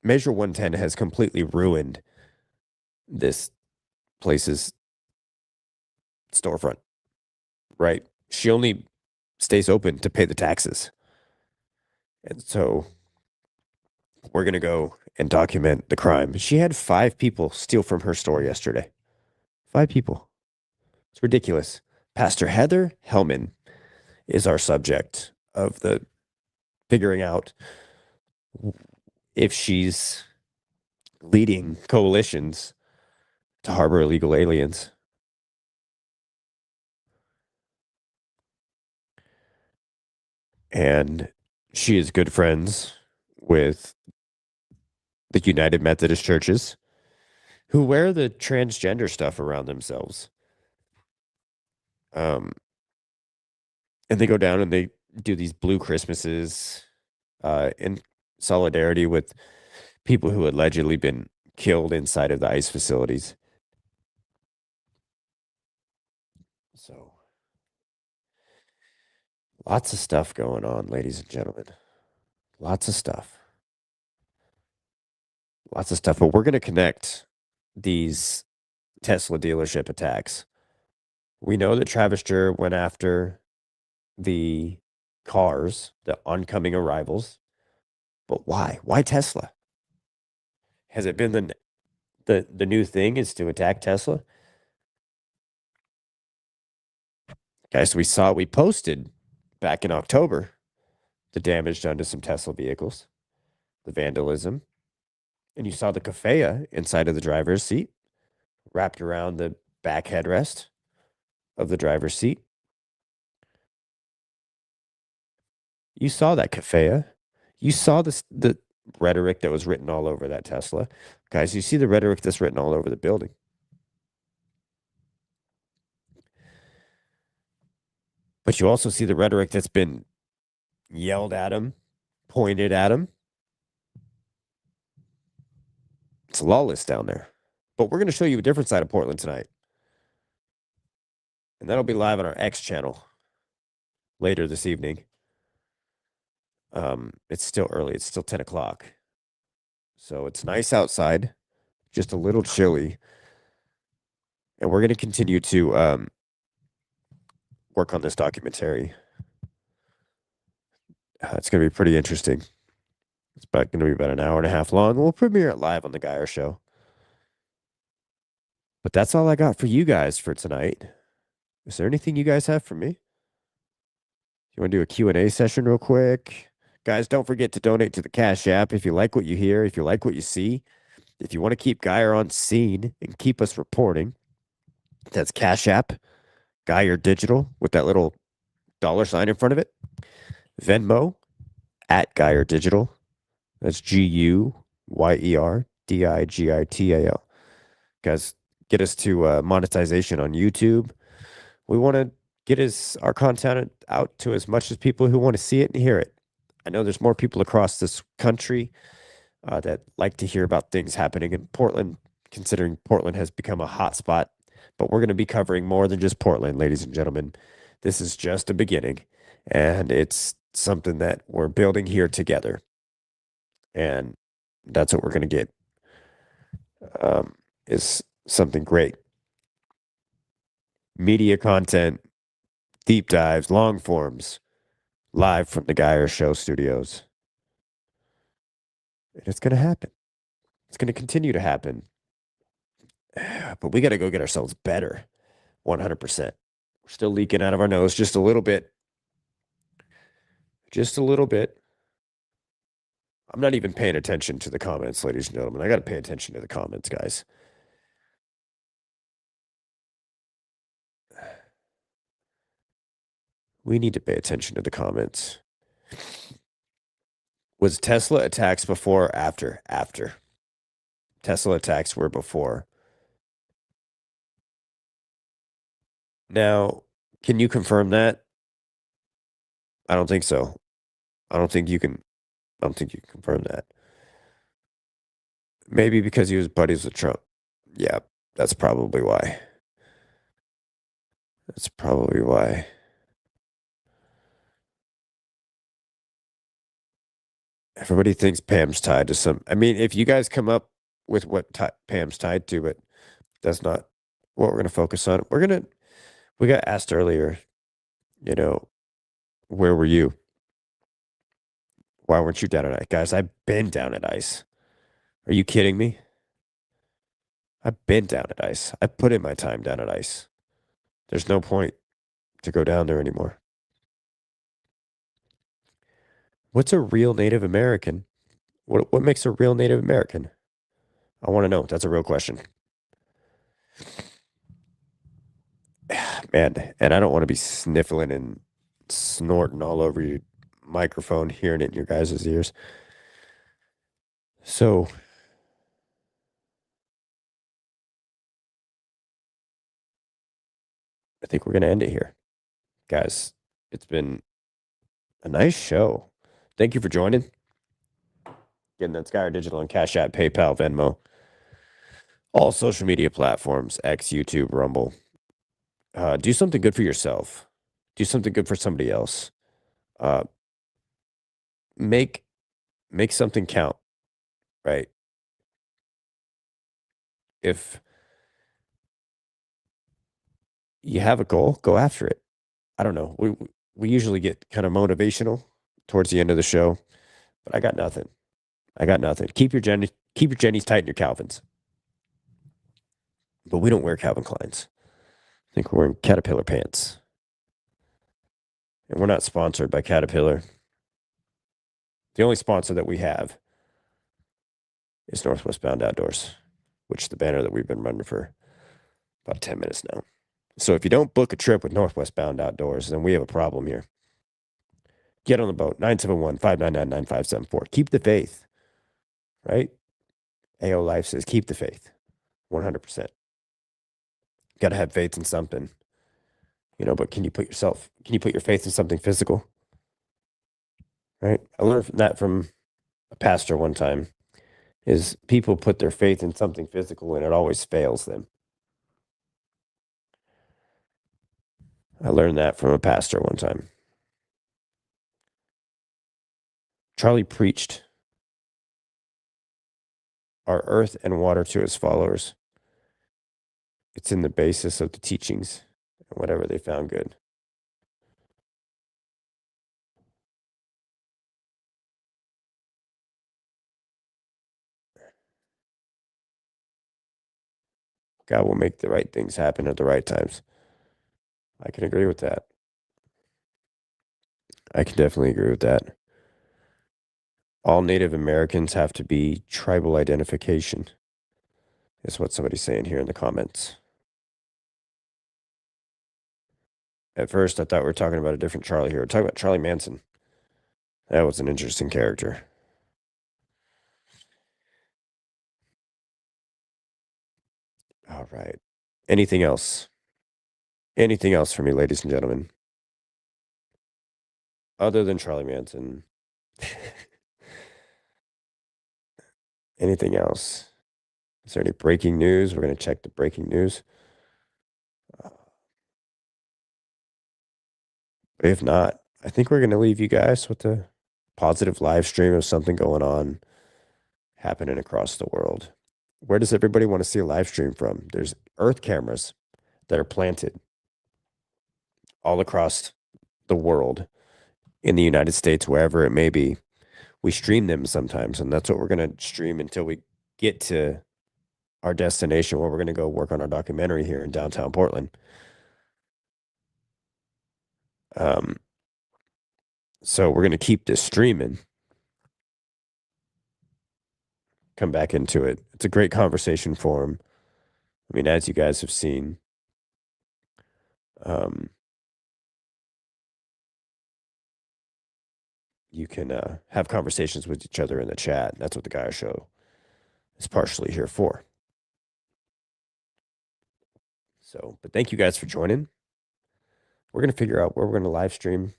Measure 110 has completely ruined this place's storefront, right? She only stays open to pay the taxes. And so we're going to go and document the crime. She had 5 people steal from her store yesterday. 5 people. It's ridiculous. Pastor Heather Hellman is our subject of the figuring out if she's leading coalitions to harbor illegal aliens. And she is good friends with the United Methodist churches who wear the transgender stuff around themselves. And they go down and they do these blue Christmases in solidarity with people who allegedly been killed inside of the ICE facilities. So lots of stuff going on, ladies and gentlemen. Lots of stuff. But we're going to connect these Tesla dealership attacks. We know that Travis Juhr went after the cars, the oncoming arrivals. But why? Why Tesla? Has it been the new thing is to attack Tesla? Guys, we posted back in October the damage done to some Tesla vehicles, the vandalism. And you saw the kafaya inside of the driver's seat, wrapped around the back headrest of the driver's seat. You saw that kafaya. You saw the rhetoric that was written all over that Tesla. Guys, you see the rhetoric that's written all over the building. But you also see the rhetoric that's been yelled at him, pointed at him. It's lawless down there. But we're going to show you a different side of Portland tonight. And that'll be live on our X channel later this evening. It's still early. It's still 10 o'clock. So it's nice outside, just a little chilly. And we're going to continue to work on this documentary. It's going to be pretty interesting. It's going to be about an hour and a half long. We'll premiere it live on the Geyer Show. But that's all I got for you guys for tonight. Is there anything you guys have for me? You want to do a Q&A session real quick? Guys, don't forget to donate to the Cash App if you like what you hear, if you like what you see. If you want to keep Geyer on scene and keep us reporting, that's Cash App, Geyer Digital with that little $sign in front of it. Venmo at Geyer Digital. That's GUYERDIGITAL. Guys, get us to monetization on YouTube. We want to get our content out to as much as people who want to see it and hear it. I know there's more people across this country that like to hear about things happening in Portland, considering Portland has become a hot spot. But we're going to be covering more than just Portland, ladies and gentlemen. This is just a beginning, and it's something that we're building here together. And that's what we're going to get, is something great. Media content, deep dives, long forms, live from the Geyer Show studios. And it's going to happen. It's going to continue to happen. But we got to go get ourselves better. 100%. We're still leaking out of our nose just a little bit. Just a little bit. I'm not even paying attention to the comments, ladies and gentlemen. I got to pay attention to the comments, guys. We need to pay attention to the comments. Was Tesla attacks before or after? After. Tesla attacks were before. Now, can you confirm that? I don't think so. I don't think you can confirm that. Maybe because he was buddies with Trump. Yeah, that's probably why. That's probably why. Everybody thinks Pam's tied to some. I mean, if you guys come up with what Pam's tied to, but that's not what we're going to focus on. We got asked earlier, where were you? Why weren't you down at ICE? Guys, I've been down at ICE. Are you kidding me? I've been down at ICE. I put in my time down at ICE. There's no point to go down there anymore. What's a real Native American? What makes a real Native American? I want to know. That's a real question. Man, and I don't want to be sniffling and snorting all over your microphone, hearing it in your guys' ears. So, I think we're going to end it here. Guys, it's been a nice show. Thank you for joining. Again, that's Geyer Digital and Cash App, PayPal, Venmo. All social media platforms, X, YouTube, Rumble. Do something good for yourself. Do something good for somebody else. Make something count, right? If you have a goal, go after it. I don't know. We usually get kind of motivational towards the end of the show, but I got nothing. Keep your Jennies tight in your Calvins. But we don't wear Calvin Kleins. I think we're wearing Caterpillar pants. And we're not sponsored by Caterpillar. The only sponsor that we have is Northwest Bound Outdoors, which is the banner that we've been running for about 10 minutes now. So if you don't book a trip with Northwest Bound Outdoors, then we have a problem here. Get on the boat, 971-599-9574. Keep the faith, right? AO Life says keep the faith, 100%. Got to have faith in something, but can you put your faith in something physical? Right? I learned that from a pastor one time, is people put their faith in something physical and it always fails them. I learned that from a pastor one time. Charlie preached our earth and water to his followers. It's in the basis of the teachings and whatever they found good. God will make the right things happen at the right times. I can agree with that. I can definitely agree with that. All Native Americans have to be tribal identification, is what somebody's saying here in the comments. At first, I thought we were talking about a different Charlie here. We're talking about Charlie Manson. That was an interesting character. All right. Anything else? Anything else for me, ladies and gentlemen? Other than Charlie Manson. Anything else? Is there any breaking news? We're going to check the breaking news. If not, I think we're going to leave you guys with a positive live stream of something going on happening across the world. Where does everybody want to see a live stream from? There's Earth cameras that are planted all across the world, in the United States, wherever it may be. We stream them sometimes, and that's what we're going to stream until we get to our destination, where we're going to go work on our documentary here in downtown Portland. So we're going to keep this streaming. Come back into it. It's a great conversation forum. I mean, as you guys have seen, you can have conversations with each other in the chat. That's what the Gaia Show is partially here for. So, but thank you guys for joining. We're going to figure out where we're going to live stream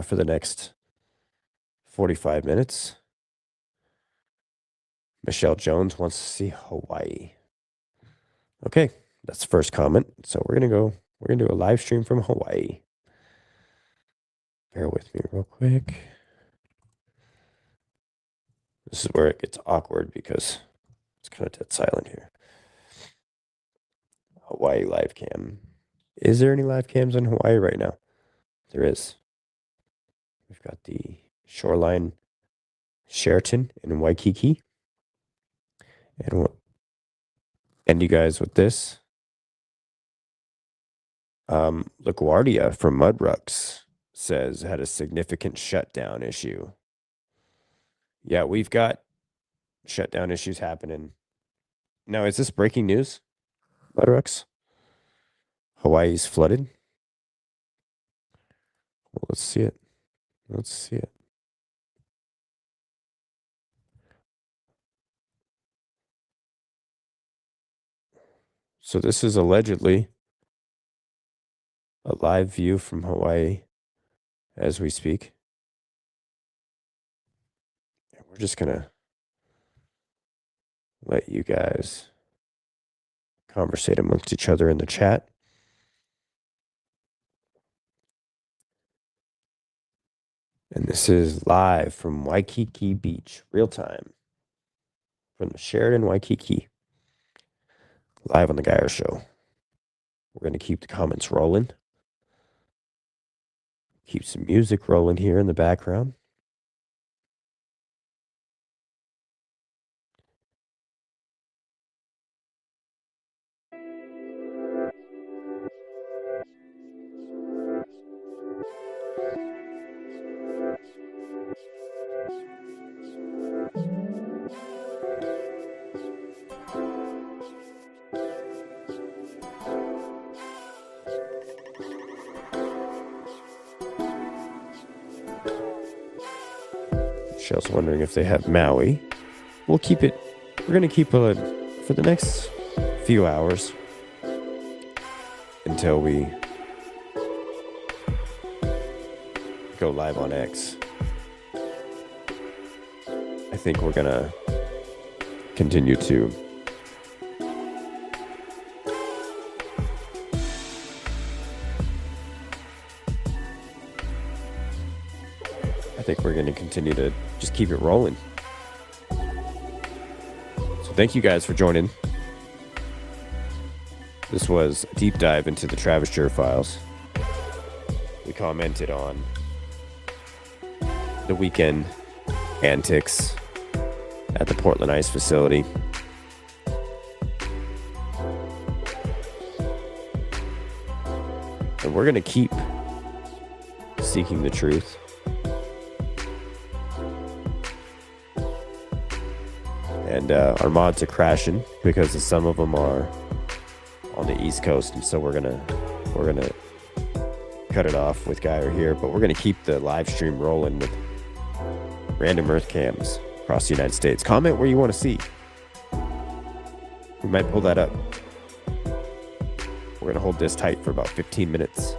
for the next 45 minutes. Michelle Jones wants to see Hawaii. Okay, that's the first comment. So we're going to do a live stream from Hawaii. Bear with me real quick. This is where it gets awkward because it's kind of dead silent here. Hawaii live cam. Is there any live cams in Hawaii right now? There is. We've got the Shoreline Sheraton in Waikiki. And we'll end you guys with this. LaGuardia from Mudrucks says had a significant shutdown issue. Yeah, we've got shutdown issues happening. Now, is this breaking news, Mudrucks? Hawaii's flooded? Well, let's see it. Let's see it. So this is allegedly a live view from Hawaii as we speak. And we're just going to let you guys conversate amongst each other in the chat. And this is live from Waikiki Beach, real time, from the Sheraton Waikiki, live on the Gaia Show. We're going to keep the comments rolling. Keep some music rolling here in the background. Michelle's wondering if they have Maui. We'll keep it. We're going to keep it for the next few hours until we go live on X. I think we're going to continue to continue to just keep it rolling. So thank you guys for joining. This was a deep dive into the Travis Juhr files. We commented on the weekend antics at the Portland ICE facility. And we're going to keep seeking the truth. And our mods are crashing because some of them are on the East Coast, and so we're gonna cut it off with Geyer here, but we're gonna keep the live stream rolling with random Earth cams across the United States. Comment where you want to see. We might pull that up. We're gonna hold this tight for about 15 minutes,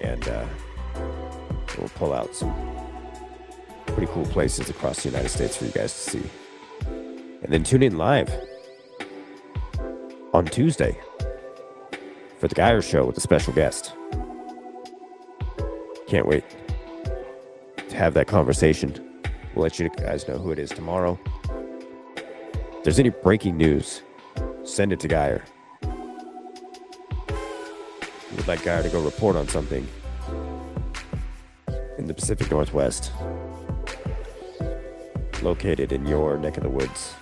and we'll pull out some pretty cool places across the United States for you guys to see. And then tune in live on Tuesday for the Geyer Show with a special guest. Can't wait to have that conversation. We'll let you guys know who it is tomorrow. If there's any breaking news, send it to Geyer. We'd like Geyer to go report on something in the Pacific Northwest, located in your neck of the woods.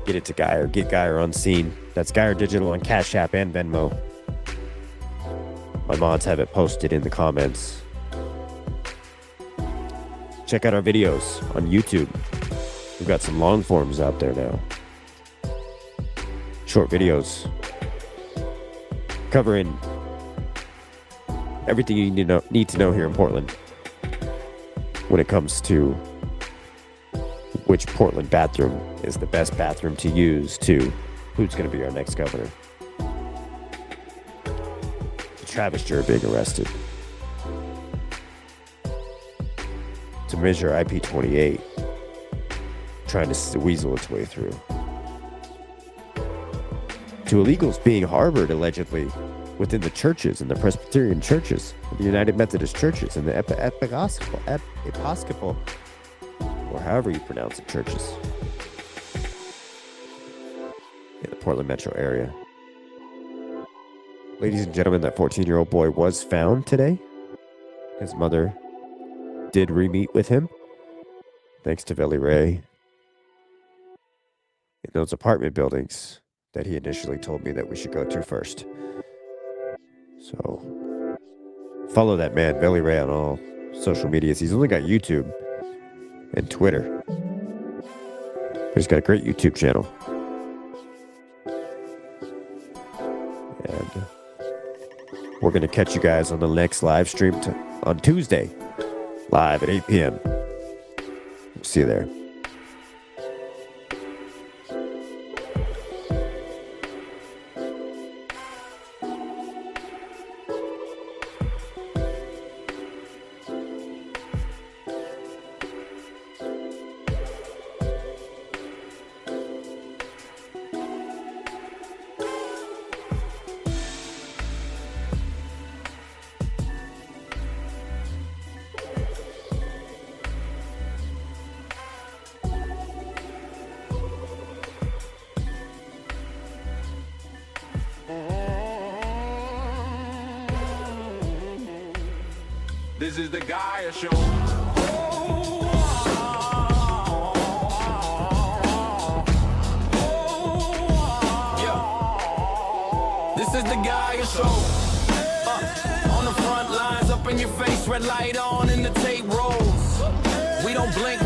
Get it to Geyer. Get Geyer on scene. That's Geyer Digital on Cash App and Venmo. My mods have it posted in the comments. Check out our videos on YouTube. We've got some long forms out there now. Short videos covering everything you need to know here in Portland when it comes to which Portland bathroom is the best bathroom to use to who's going to be our next governor. Travis Juhr being arrested to measure IP28, trying to weasel its way through. To illegals being harbored allegedly within the churches and the Presbyterian churches, the United Methodist churches, and the Episcopal, or however you pronounce it, churches in the Portland metro area. Ladies and gentlemen, that 14-year-old boy was found today. His mother did re-meet with him, thanks to Velly Ray, in those apartment buildings that he initially told me that we should go to first. So follow that man, Velly Ray, on all social medias. He's only got YouTube and Twitter. He's got a great YouTube channel. And we're going to catch you guys on the next live stream on Tuesday, live at 8 p.m. See you there. This is the Geyer Show. This is the Geyer Show. On the front lines, up in your face, red light on, and the tape rolls. We don't blink.